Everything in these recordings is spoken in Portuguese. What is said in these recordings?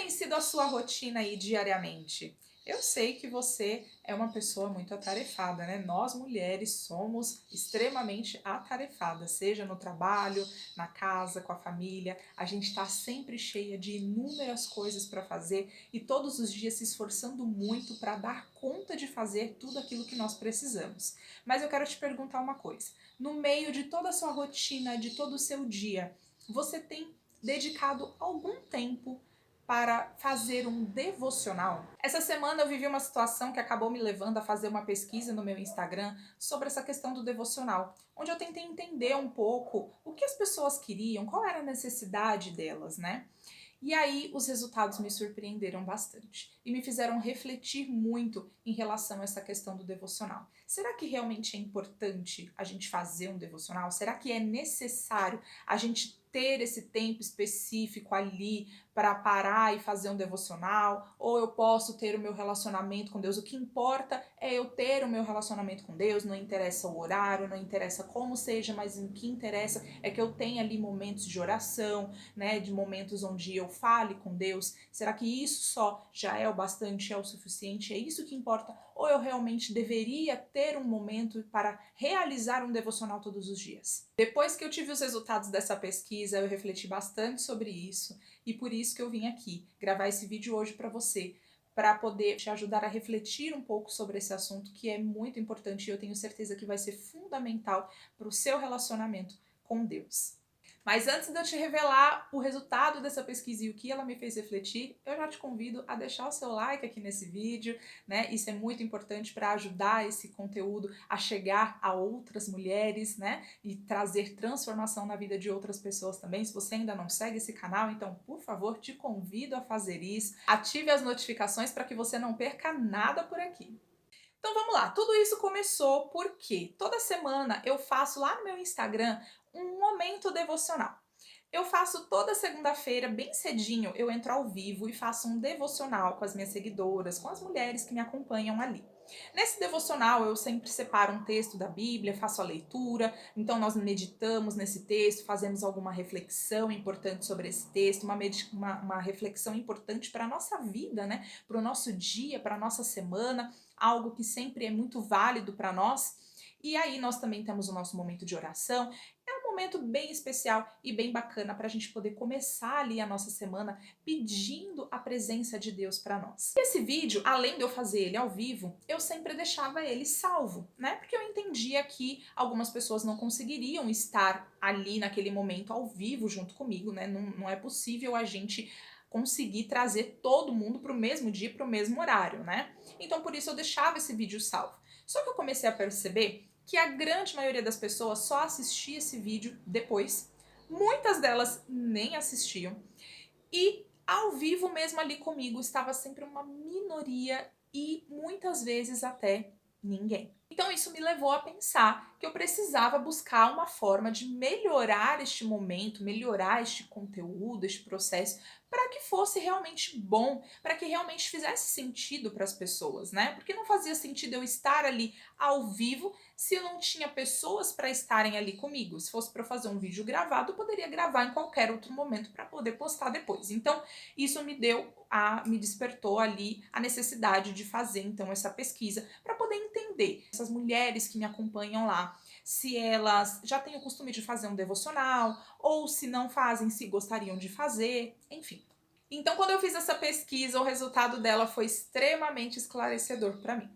tem sido a sua rotina aí diariamente? Eu sei que você é uma pessoa muito atarefada, né? Nós mulheres somos extremamente atarefadas, seja no trabalho, na casa, com a família. A gente está sempre cheia de inúmeras coisas para fazer e todos os dias se esforçando muito para dar conta de fazer tudo aquilo que nós precisamos. Mas eu quero te perguntar uma coisa: no meio de toda a sua rotina, de todo o seu dia, você tem dedicado algum tempo para fazer um devocional? Essa semana eu vivi uma situação que acabou me levando a fazer uma pesquisa no meu Instagram sobre essa questão do devocional, onde eu tentei entender um pouco o que as pessoas queriam, qual era a necessidade delas, né? E aí os resultados me surpreenderam bastante e me fizeram refletir muito em relação a essa questão do devocional. Será que realmente é importante a gente fazer um devocional? Será que é necessário a gente ter esse tempo específico ali para parar e fazer um devocional? Ou eu posso ter o meu relacionamento com Deus? O que importa é eu ter o meu relacionamento com Deus, não interessa o horário, não interessa como seja, mas o que interessa é que eu tenha ali momentos de oração, né, de momentos onde eu fale com Deus. Será que isso só já é o bastante, é o suficiente? É isso que importa? Ou eu realmente deveria ter um momento para realizar um devocional todos os dias? Depois que eu tive os resultados dessa pesquisa, eu refleti bastante sobre isso e por isso que eu vim aqui gravar esse vídeo hoje para você, para poder te ajudar a refletir um pouco sobre esse assunto que é muito importante e eu tenho certeza que vai ser fundamental para o seu relacionamento com Deus. Mas antes de eu te revelar o resultado dessa pesquisa e o que ela me fez refletir, eu já te convido a deixar o seu like aqui nesse vídeo, né? Isso é muito importante para ajudar esse conteúdo a chegar a outras mulheres, né? E trazer transformação na vida de outras pessoas também. Se você ainda não segue esse canal, então, por favor, te convido a fazer isso. Ative as notificações para que você não perca nada por aqui. Então vamos lá, tudo isso começou porque toda semana eu faço lá no meu Instagram um momento devocional. Eu faço toda segunda-feira, bem cedinho, eu entro ao vivo e faço um devocional com as minhas seguidoras, com as mulheres que me acompanham ali. Nesse devocional eu sempre separo um texto da Bíblia, faço a leitura, então nós meditamos nesse texto, fazemos alguma reflexão importante sobre esse texto, uma reflexão importante para a nossa vida, né? Para o nosso dia, para a nossa semana, algo que sempre é muito válido para nós. E aí nós também temos o nosso momento de oração. É um momento bem especial e bem bacana para a gente poder começar ali a nossa semana pedindo a presença de Deus para nós. E esse vídeo, além de eu fazer ele ao vivo, eu sempre deixava ele salvo, né? Porque eu entendia que algumas pessoas não conseguiriam estar ali naquele momento ao vivo junto comigo, né? Não é possível a gente conseguir trazer todo mundo para o mesmo dia, para o mesmo horário, né? Então por isso eu deixava esse vídeo salvo. Só que eu comecei a perceber que a grande maioria das pessoas só assistia esse vídeo depois. Muitas delas nem assistiam. E ao vivo mesmo ali comigo estava sempre uma minoria e muitas vezes até ninguém. Então isso me levou a pensar que eu precisava buscar uma forma de melhorar este momento, melhorar este conteúdo, este processo, para que fosse realmente bom, para que realmente fizesse sentido para as pessoas, né? Porque não fazia sentido eu estar ali ao vivo se eu não tinha pessoas para estarem ali comigo. Se fosse para fazer um vídeo gravado, eu poderia gravar em qualquer outro momento para poder postar depois. Então, isso me despertou ali a necessidade de fazer então essa pesquisa para poder entender essas mulheres que me acompanham lá, se elas já têm o costume de fazer um devocional ou se não fazem, se gostariam de fazer, enfim. Então, quando eu fiz essa pesquisa, o resultado dela foi extremamente esclarecedor para mim.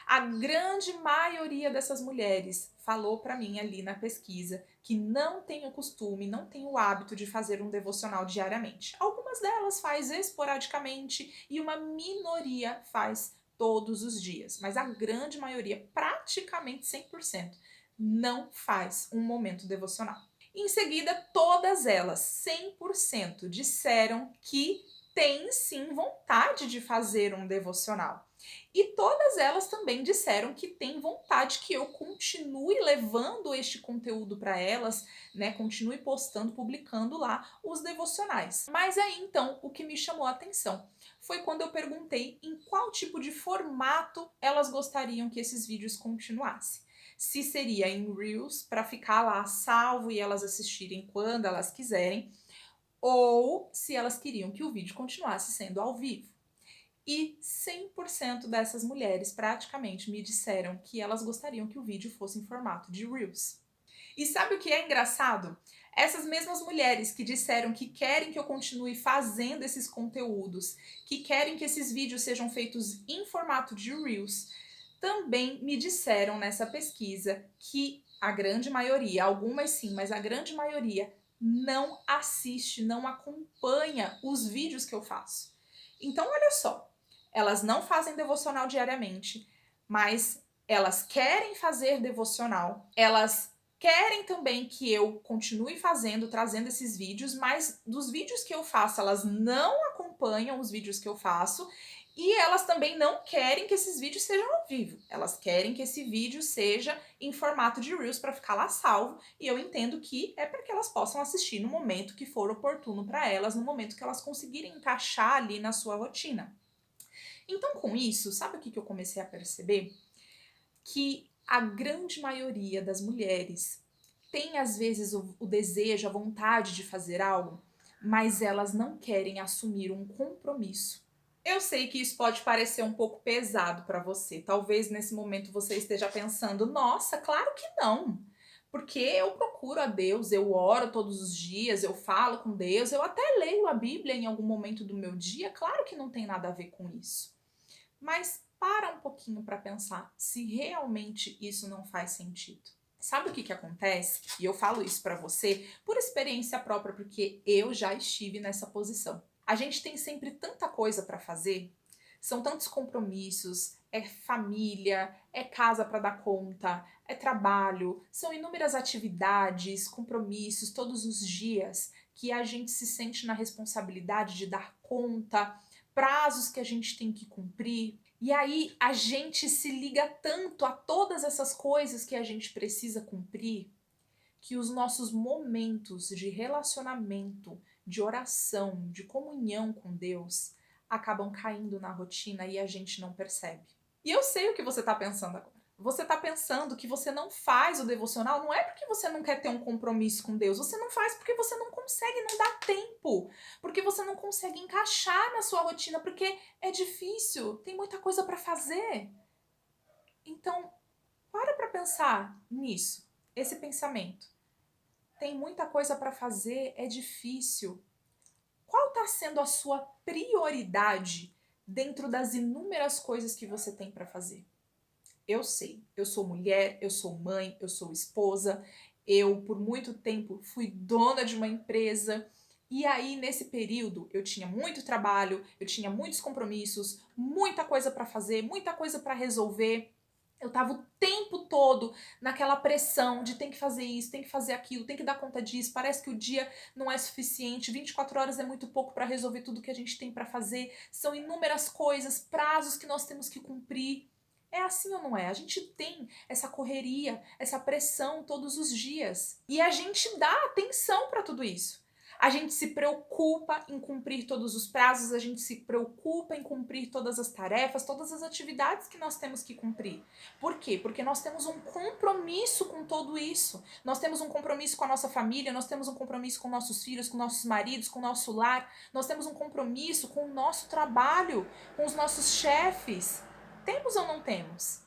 A grande maioria dessas mulheres falou para mim ali na pesquisa que não tem o costume, não tem o hábito de fazer um devocional diariamente. Algumas delas faz esporadicamente e uma minoria faz todos os dias, mas a grande maioria, praticamente 100%, não faz um momento devocional. Em seguida, todas elas, 100%, disseram que têm sim vontade de fazer um devocional. E todas elas também disseram que têm vontade que eu continue levando este conteúdo para elas, né? Continue postando, publicando lá os devocionais. Mas aí então, o que me chamou a atenção foi quando eu perguntei em qual tipo de formato elas gostariam que esses vídeos continuassem. Se seria em Reels, para ficar lá salvo e elas assistirem quando elas quiserem, ou se elas queriam que o vídeo continuasse sendo ao vivo. E 100% dessas mulheres praticamente me disseram que elas gostariam que o vídeo fosse em formato de Reels. E sabe o que é engraçado? Essas mesmas mulheres que disseram que querem que eu continue fazendo esses conteúdos, que querem que esses vídeos sejam feitos em formato de Reels, também me disseram nessa pesquisa que a grande maioria, algumas sim, mas a grande maioria não assiste, não acompanha os vídeos que eu faço. Então, olha só, elas não fazem devocional diariamente, mas elas querem fazer devocional, elas querem também que eu continue fazendo, trazendo esses vídeos, mas dos vídeos que eu faço, elas não acompanham os vídeos que eu faço e elas também não querem que esses vídeos sejam ao vivo. Elas querem que esse vídeo seja em formato de Reels para ficar lá salvo e eu entendo que é para que elas possam assistir no momento que for oportuno para elas, no momento que elas conseguirem encaixar ali na sua rotina. Então, com isso, sabe o que eu comecei a perceber? Que a grande maioria das mulheres tem, às vezes, o desejo, a vontade de fazer algo, mas elas não querem assumir um compromisso. Eu sei que isso pode parecer um pouco pesado para você. Talvez nesse momento você esteja pensando: nossa, claro que não. Porque eu procuro a Deus, eu oro todos os dias, eu falo com Deus, eu até leio a Bíblia em algum momento do meu dia. Claro que não tem nada a ver com isso. Mas para um pouquinho para pensar se realmente isso não faz sentido. Sabe o que acontece? E eu falo isso para você por experiência própria, porque eu já estive nessa posição. A gente tem sempre tanta coisa para fazer, são tantos compromissos, é família, é casa para dar conta, é trabalho, são inúmeras atividades, compromissos todos os dias que a gente se sente na responsabilidade de dar conta, prazos que a gente tem que cumprir. E aí a gente se liga tanto a todas essas coisas que a gente precisa cumprir, que os nossos momentos de relacionamento, de oração, de comunhão com Deus acabam caindo na rotina e a gente não percebe. E eu sei o que você está pensando agora. Você está pensando que você não faz o devocional, não é porque você não quer ter um compromisso com Deus, você não faz porque você não consegue, não dá tempo, porque você não consegue encaixar na sua rotina, porque é difícil, tem muita coisa para fazer. Então, para pensar nisso, esse pensamento. Tem muita coisa para fazer, é difícil. Qual está sendo a sua prioridade dentro das inúmeras coisas que você tem para fazer? Eu sei, eu sou mulher, eu sou mãe, eu sou esposa, eu por muito tempo fui dona de uma empresa. E aí, nesse período, eu tinha muito trabalho, eu tinha muitos compromissos, muita coisa para fazer, muita coisa para resolver. Eu tava o tempo todo naquela pressão de tem que fazer isso, tem que fazer aquilo, tem que dar conta disso. Parece que o dia não é suficiente, 24 horas é muito pouco para resolver tudo que a gente tem para fazer. São inúmeras coisas, prazos que nós temos que cumprir. É assim ou não é? A gente tem essa correria, essa pressão todos os dias. E a gente dá atenção para tudo isso. A gente se preocupa em cumprir todos os prazos, a gente se preocupa em cumprir todas as tarefas, todas as atividades que nós temos que cumprir. Por quê? Porque nós temos um compromisso com tudo isso. Nós temos um compromisso com a nossa família, nós temos um compromisso com nossos filhos, com nossos maridos, com o nosso lar, nós temos um compromisso com o nosso trabalho, com os nossos chefes. Temos ou não temos?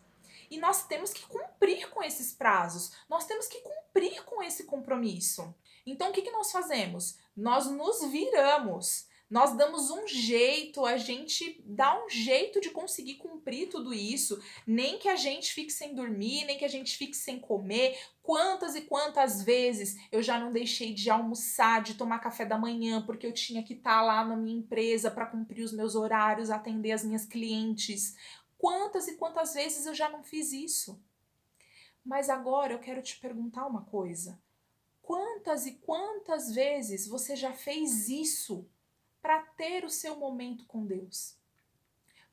E nós temos que cumprir com esses prazos, nós temos que cumprir com esse compromisso. Então, o que nós fazemos? Nós nos viramos, nós damos um jeito, a gente dá um jeito de conseguir cumprir tudo isso, nem que a gente fique sem dormir, nem que a gente fique sem comer. Quantas e quantas vezes eu já não deixei de almoçar, de tomar café da manhã, porque eu tinha que estar lá na minha empresa para cumprir os meus horários, atender as minhas clientes. Quantas e quantas vezes eu já não fiz isso? Mas agora eu quero te perguntar uma coisa. Quantas e quantas vezes você já fez isso para ter o seu momento com Deus?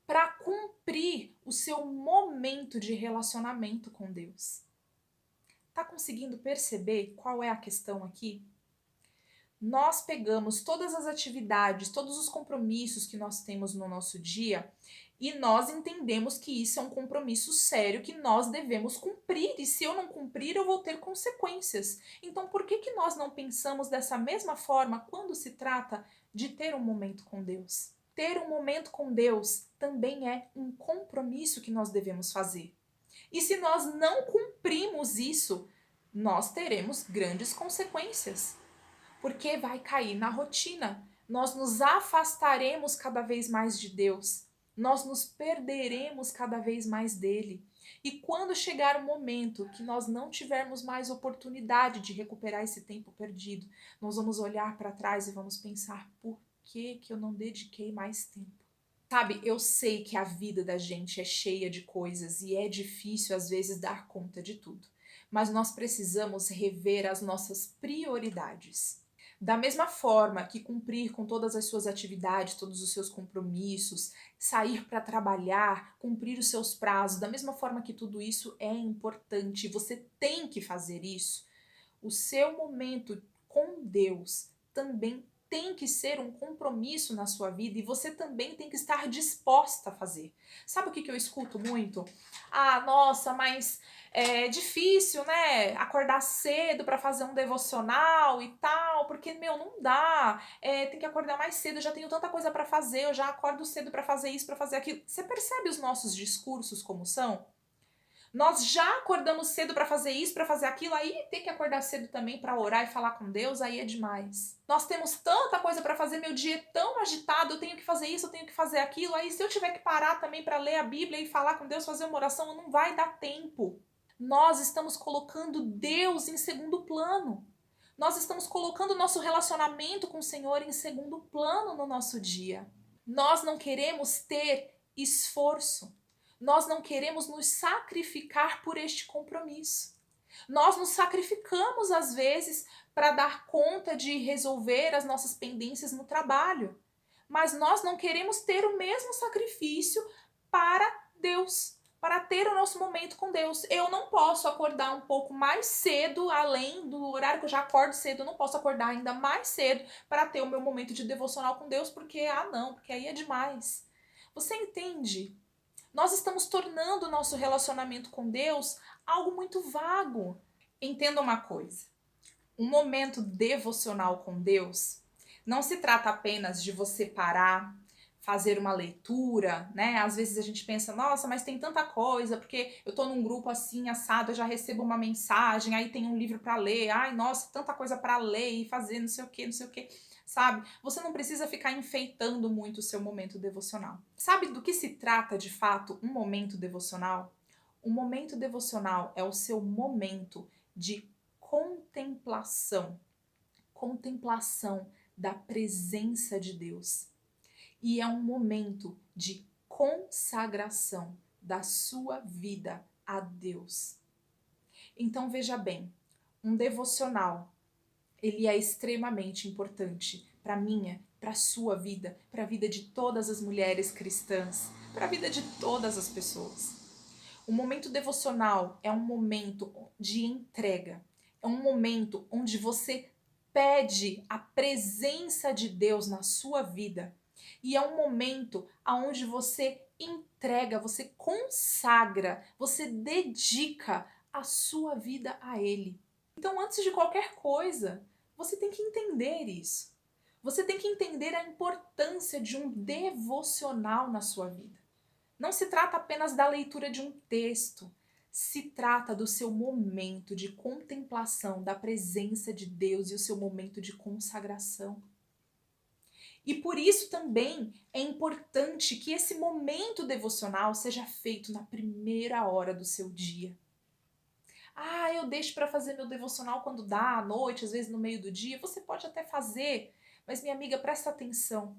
Para cumprir o seu momento de relacionamento com Deus? Tá conseguindo perceber qual é a questão aqui? nós pegamos todas as atividades, todos os compromissos que nós temos no nosso dia e nós entendemos que isso é um compromisso sério que nós devemos cumprir, e se eu não cumprir, eu vou ter consequências. Então, por que nós não pensamos dessa mesma forma quando se trata de ter um momento com Deus? Ter um momento com Deus também é um compromisso que nós devemos fazer. E se nós não cumprimos isso, nós teremos grandes consequências, porque vai cair na rotina. Nós nos afastaremos cada vez mais de Deus. Nós nos perderemos cada vez mais dele. E quando chegar o momento que nós não tivermos mais oportunidade de recuperar esse tempo perdido, nós vamos olhar para trás e vamos pensar: por que eu não dediquei mais tempo? Sabe, eu sei que a vida da gente é cheia de coisas e é difícil às vezes dar conta de tudo, mas nós precisamos rever as nossas prioridades. Da mesma forma que cumprir com todas as suas atividades, todos os seus compromissos, sair para trabalhar, cumprir os seus prazos, da mesma forma que tudo isso é importante, você tem que fazer isso, o seu momento com Deus também tem que ser um compromisso na sua vida e você também tem que estar disposta a fazer. Sabe o que eu escuto muito? Ah, nossa, mas é difícil, né? Acordar cedo para fazer um devocional e tal, porque, meu, não dá. Tem que acordar mais cedo, eu já tenho tanta coisa para fazer, eu já acordo cedo para fazer isso, para fazer aquilo. Você percebe os nossos discursos como são? Nós já acordamos cedo para fazer isso, para fazer aquilo, aí tem que acordar cedo também para orar e falar com Deus, aí é demais. Nós temos tanta coisa para fazer, meu dia é tão agitado, eu tenho que fazer isso, eu tenho que fazer aquilo, aí se eu tiver que parar também para ler a Bíblia e falar com Deus, fazer uma oração, não vai dar tempo. Nós estamos colocando Deus em segundo plano. Nós estamos colocando o nosso relacionamento com o Senhor em segundo plano no nosso dia. Nós não queremos ter esforço. Nós não queremos nos sacrificar por este compromisso. Nós nos sacrificamos às vezes para dar conta de resolver as nossas pendências no trabalho, mas nós não queremos ter o mesmo sacrifício para Deus, para ter o nosso momento com Deus. Eu não posso acordar um pouco mais cedo, além do horário que eu já acordo cedo, eu não posso acordar ainda mais cedo para ter o meu momento de devocional com Deus, porque, não, porque aí é demais. Você entende? Nós estamos tornando o nosso relacionamento com Deus algo muito vago. Entenda uma coisa: um momento devocional com Deus não se trata apenas de você parar, fazer uma leitura, né? Às vezes a gente pensa, nossa, mas tem tanta coisa, porque eu tô num grupo assim, assado, eu já recebo uma mensagem, aí tem um livro para ler, ai, nossa, tanta coisa para ler e fazer não sei o que, não sei o que. Sabe? Você não precisa ficar enfeitando muito o seu momento devocional. Sabe do que se trata de fato um momento devocional? Um momento devocional é o seu momento de contemplação. Contemplação da presença de Deus. E é um momento de consagração da sua vida a Deus. Então veja bem, um devocional, ele é extremamente importante para minha, para a sua vida, para a vida de todas as mulheres cristãs, para a vida de todas as pessoas. O momento devocional é um momento de entrega, é um momento onde você pede a presença de Deus na sua vida e é um momento onde você entrega, você consagra, você dedica a sua vida a Ele. Então, antes de qualquer coisa, você tem que entender isso. Você tem que entender a importância de um devocional na sua vida. Não se trata apenas da leitura de um texto, se trata do seu momento de contemplação da presença de Deus e o seu momento de consagração. E por isso também é importante que esse momento devocional seja feito na primeira hora do seu dia. Eu deixo para fazer meu devocional quando dá, à noite, às vezes no meio do dia. Você pode até fazer, mas minha amiga, presta atenção.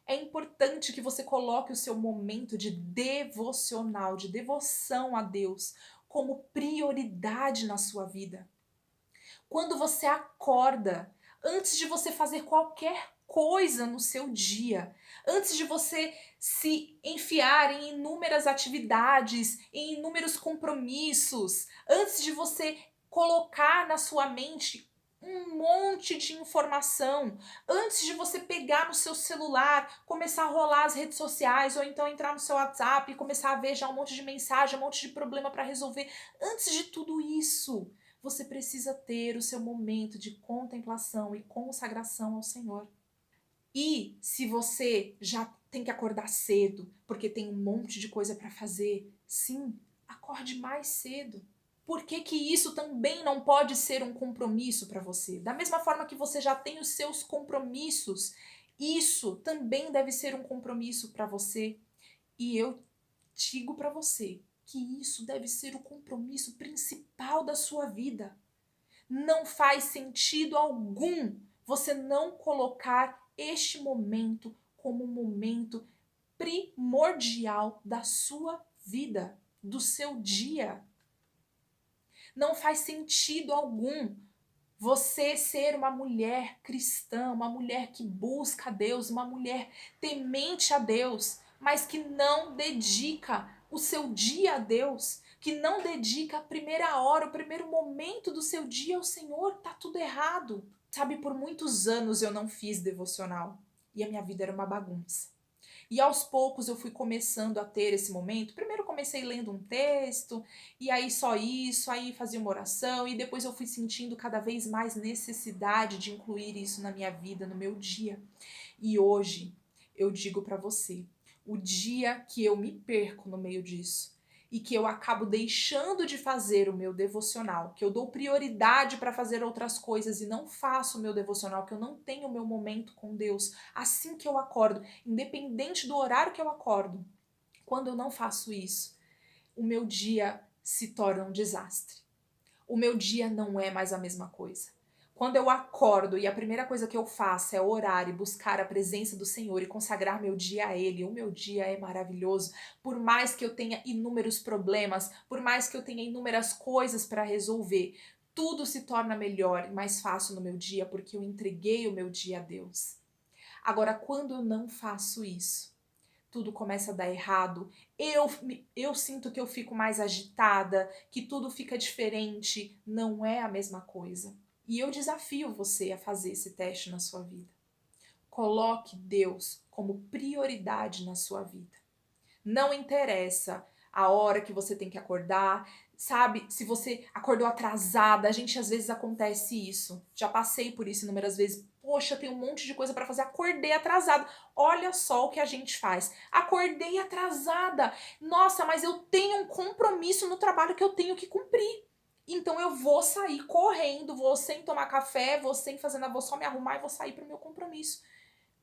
É importante que você coloque o seu momento de devocional, de devoção a Deus, como prioridade na sua vida. Quando você acorda, antes de você fazer qualquer coisa no seu dia, antes de você se enfiar em inúmeras atividades, em inúmeros compromissos, antes de você colocar na sua mente um monte de informação. Antes de você pegar no seu celular, começar a rolar as redes sociais, ou então entrar no seu WhatsApp e começar a ver já um monte de mensagem, um monte de problema para resolver. Antes de tudo isso, você precisa ter o seu momento de contemplação e consagração ao Senhor. E se você já tem que acordar cedo, porque tem um monte de coisa para fazer, sim, acorde mais cedo. Por que que isso também não pode ser um compromisso para você? Da mesma forma que você já tem os seus compromissos, isso também deve ser um compromisso para você. E eu digo para você que isso deve ser o compromisso principal da sua vida. Não faz sentido algum você não colocar este momento como um momento primordial da sua vida, do seu dia. Não faz sentido algum você ser uma mulher cristã, uma mulher que busca a Deus, uma mulher temente a Deus, mas que não dedica o seu dia a Deus, que não dedica a primeira hora, o primeiro momento do seu dia ao Senhor, tá tudo errado. Sabe, por muitos anos eu não fiz devocional e a minha vida era uma bagunça. E aos poucos eu fui começando a ter esse momento. Primeiro comecei lendo um texto, e aí só isso, aí fazia uma oração, e depois eu fui sentindo cada vez mais necessidade de incluir isso na minha vida, no meu dia. E hoje eu digo pra você, o dia que eu me perco no meio disso, e que eu acabo deixando de fazer o meu devocional, que eu dou prioridade para fazer outras coisas e não faço o meu devocional, que eu não tenho o meu momento com Deus assim que eu acordo, independente do horário que eu acordo. Quando eu não faço isso, o meu dia se torna um desastre. O meu dia não é mais a mesma coisa. Quando eu acordo e a primeira coisa que eu faço é orar e buscar a presença do Senhor e consagrar meu dia a Ele, o meu dia é maravilhoso. Por mais que eu tenha inúmeros problemas, por mais que eu tenha inúmeras coisas para resolver, tudo se torna melhor e mais fácil no meu dia porque eu entreguei o meu dia a Deus. Agora, quando eu não faço isso, tudo começa a dar errado, eu sinto que eu fico mais agitada, que tudo fica diferente, não é a mesma coisa. E eu desafio você a fazer esse teste na sua vida. Coloque Deus como prioridade na sua vida. Não interessa a hora que você tem que acordar, sabe? Se você acordou atrasada, a gente às vezes acontece isso. Já passei por isso inúmeras vezes. Poxa, tem um monte de coisa para fazer, acordei atrasada. Olha só o que a gente faz. Acordei atrasada. Nossa, mas eu tenho um compromisso no trabalho que eu tenho que cumprir. Então eu vou sair correndo, vou sem tomar café, vou sem fazer nada, vou só me arrumar e vou sair para o meu compromisso.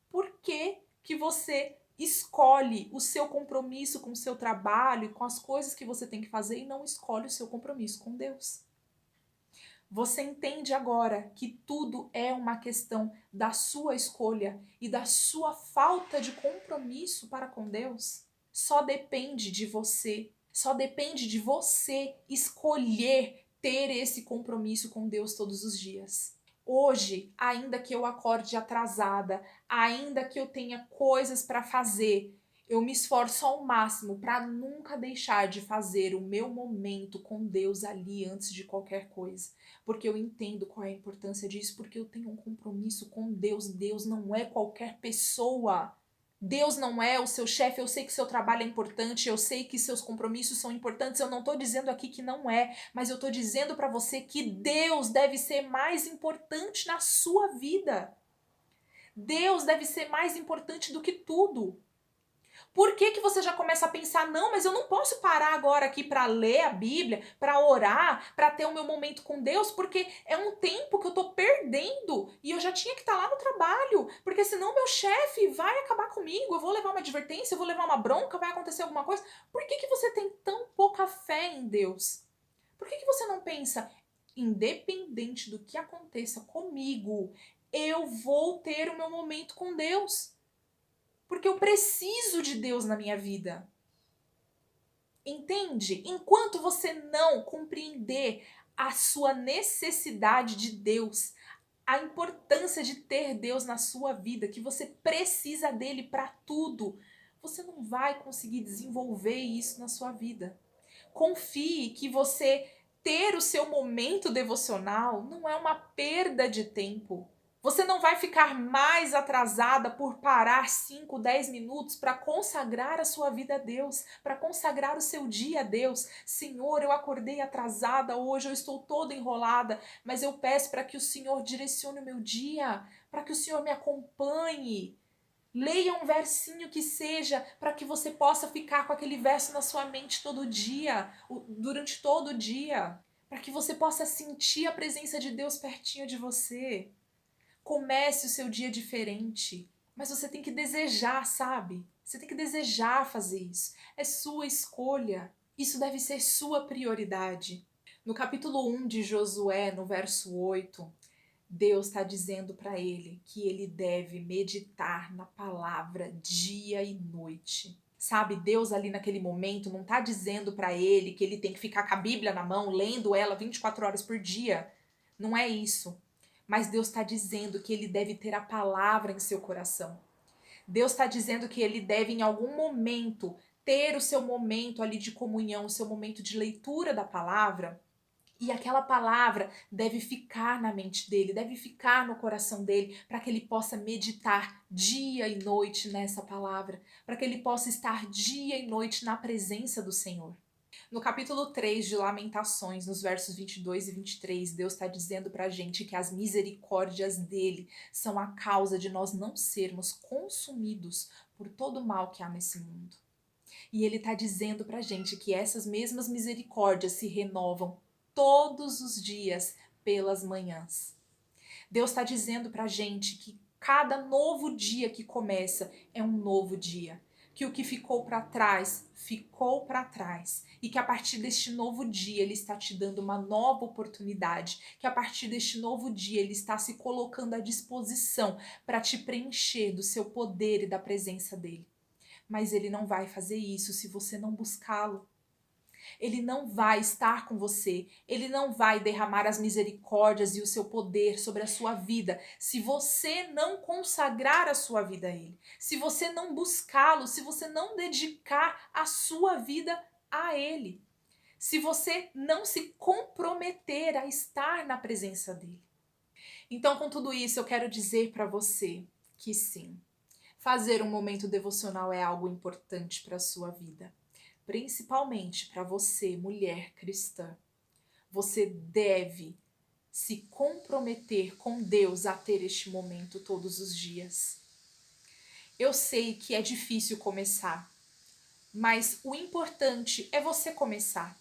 Por que que você escolhe o seu compromisso com o seu trabalho e com as coisas que você tem que fazer e não escolhe o seu compromisso com Deus? Você entende agora que tudo é uma questão da sua escolha e da sua falta de compromisso para com Deus? Só depende de você. Só depende de você escolher ter esse compromisso com Deus todos os dias. Hoje, ainda que eu acorde atrasada, ainda que eu tenha coisas para fazer, eu me esforço ao máximo para nunca deixar de fazer o meu momento com Deus ali antes de qualquer coisa. Porque eu entendo qual é a importância disso, porque eu tenho um compromisso com Deus. Deus não é qualquer pessoa. Deus não é o seu chefe. Eu sei que seu trabalho é importante, eu sei que seus compromissos são importantes. Eu não estou dizendo aqui que não é, mas eu estou dizendo para você que Deus deve ser mais importante na sua vida. Deus deve ser mais importante do que tudo. Por que que você já começa a pensar, não, mas eu não posso parar agora aqui para ler a Bíblia, para orar, para ter o meu momento com Deus, porque é um tempo que eu tô perdendo e eu já tinha que estar lá no trabalho, porque senão meu chefe vai acabar comigo, eu vou levar uma advertência, eu vou levar uma bronca, vai acontecer alguma coisa. Por que que você tem tão pouca fé em Deus? Por que que você não pensa, independente do que aconteça comigo, eu vou ter o meu momento com Deus? Porque eu preciso de Deus na minha vida. Entende? Enquanto você não compreender a sua necessidade de Deus, a importância de ter Deus na sua vida, que você precisa dele para tudo, você não vai conseguir desenvolver isso na sua vida. Confie que você ter o seu momento devocional não é uma perda de tempo. Você não vai ficar mais atrasada por parar 5, 10 minutos para consagrar a sua vida a Deus, para consagrar o seu dia a Deus. Senhor, eu acordei atrasada hoje, eu estou toda enrolada, mas eu peço para que o Senhor direcione o meu dia, para que o Senhor me acompanhe. Leia um versinho que seja, para que você possa ficar com aquele verso na sua mente todo dia, durante todo o dia, para que você possa sentir a presença de Deus pertinho de você. Comece o seu dia diferente, mas você tem que desejar, sabe? Você tem que desejar fazer isso. É sua escolha. Isso deve ser sua prioridade. No capítulo 1 de Josué, no verso 8, Deus está dizendo para ele que ele deve meditar na palavra dia e noite. Sabe, Deus ali naquele momento não está dizendo para ele que ele tem que ficar com a Bíblia na mão, lendo ela 24 horas por dia. Não é isso. Mas Deus está dizendo que ele deve ter a palavra em seu coração. Deus está dizendo que ele deve, em algum momento, ter o seu momento ali de comunhão, o seu momento de leitura da palavra. E aquela palavra deve ficar na mente dele, deve ficar no coração dele, para que ele possa meditar dia e noite nessa palavra, para que ele possa estar dia e noite na presença do Senhor. No capítulo 3 de Lamentações, nos versos 22 e 23, Deus está dizendo para a gente que as misericórdias dele são a causa de nós não sermos consumidos por todo o mal que há nesse mundo. E ele está dizendo para a gente que essas mesmas misericórdias se renovam todos os dias pelas manhãs. Deus está dizendo para a gente que cada novo dia que começa é um novo dia. Que o que ficou para trás, ficou para trás. E que a partir deste novo dia ele está te dando uma nova oportunidade. Que a partir deste novo dia ele está se colocando à disposição para te preencher do seu poder e da presença dele. Mas ele não vai fazer isso se você não buscá-lo. Ele não vai estar com você, ele não vai derramar as misericórdias e o seu poder sobre a sua vida se você não consagrar a sua vida a ele, se você não buscá-lo, se você não dedicar a sua vida a ele, se você não se comprometer a estar na presença dele. Então, com tudo isso, eu quero dizer para você que sim, fazer um momento devocional é algo importante para a sua vida. Principalmente para você, mulher cristã. Você deve se comprometer com Deus a ter este momento todos os dias. Eu sei que é difícil começar, mas o importante é você começar.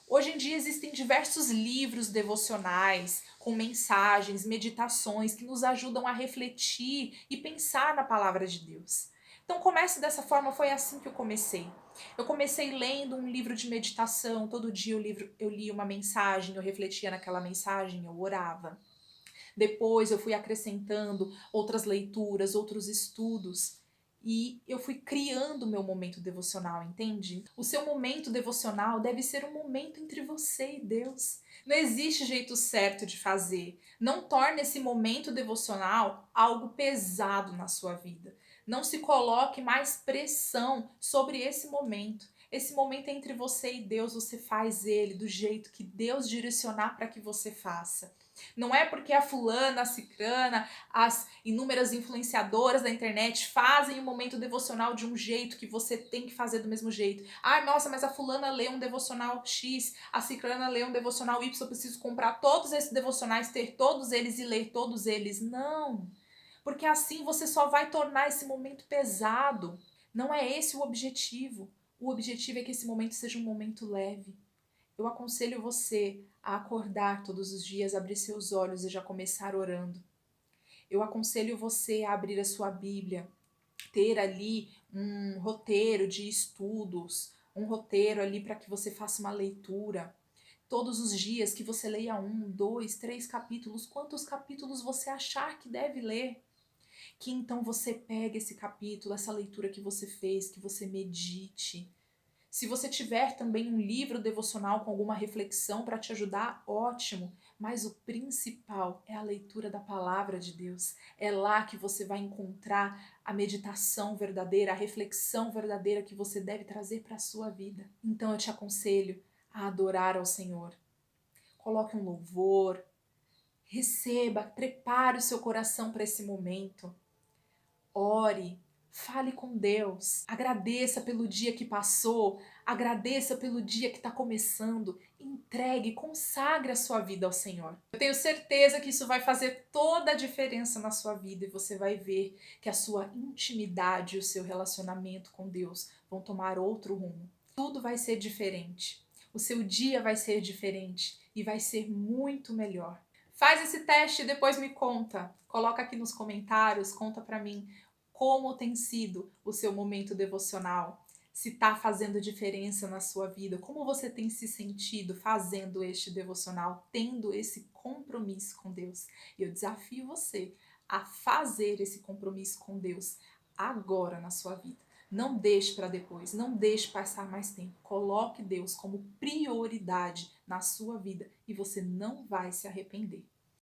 Hoje em dia existem diversos livros devocionais com mensagens, meditações que nos ajudam a refletir e pensar na palavra de Deus. Então comece dessa forma, foi assim que eu comecei. Eu comecei lendo um livro de meditação, todo dia eu lia uma mensagem, eu refletia naquela mensagem, eu orava. Depois eu fui acrescentando outras leituras, outros estudos. E eu fui criando o meu momento devocional, entende? O seu momento devocional deve ser um momento entre você e Deus. Não existe jeito certo de fazer. Não torne esse momento devocional algo pesado na sua vida. Não se coloque mais pressão sobre esse momento. Esse momento é entre você e Deus, você faz ele do jeito que Deus direcionar para que você faça. Não é porque a fulana, a cicrana, as inúmeras influenciadoras da internet fazem o momento devocional de um jeito que você tem que fazer do mesmo jeito. Ai, nossa, mas a fulana lê um devocional X, a cicrana lê um devocional Y, eu preciso comprar todos esses devocionais, ter todos eles e ler todos eles. Não, porque assim você só vai tornar esse momento pesado. Não é esse o objetivo. O objetivo é que esse momento seja um momento leve. Eu aconselho você a acordar todos os dias, abrir seus olhos e já começar orando. Eu aconselho você a abrir a sua Bíblia, ter ali um roteiro de estudos, um roteiro ali para que você faça uma leitura. Todos os dias que você leia 1, 2, 3 capítulos, quantos capítulos você achar que deve ler. Que então você pegue esse capítulo, essa leitura que você fez, que você medite. Se você tiver também um livro devocional com alguma reflexão para te ajudar, ótimo. Mas o principal é a leitura da palavra de Deus. É lá que você vai encontrar a meditação verdadeira, a reflexão verdadeira que você deve trazer para a sua vida. Então eu te aconselho a adorar ao Senhor, coloque um louvor, receba, prepare o seu coração para esse momento. Ore, fale com Deus, agradeça pelo dia que passou, agradeça pelo dia que está começando, entregue, consagre a sua vida ao Senhor. Eu tenho certeza que isso vai fazer toda a diferença na sua vida e você vai ver que a sua intimidade e o seu relacionamento com Deus vão tomar outro rumo. Tudo vai ser diferente, o seu dia vai ser diferente e vai ser muito melhor. Faz esse teste e depois me conta. Coloca aqui nos comentários, conta pra mim como tem sido o seu momento devocional. Se tá fazendo diferença na sua vida, como você tem se sentido fazendo este devocional, tendo esse compromisso com Deus. Eu desafio você a fazer esse compromisso com Deus agora na sua vida. Não deixe para depois, não deixe passar mais tempo. Coloque Deus como prioridade na sua vida e você não vai se arrepender.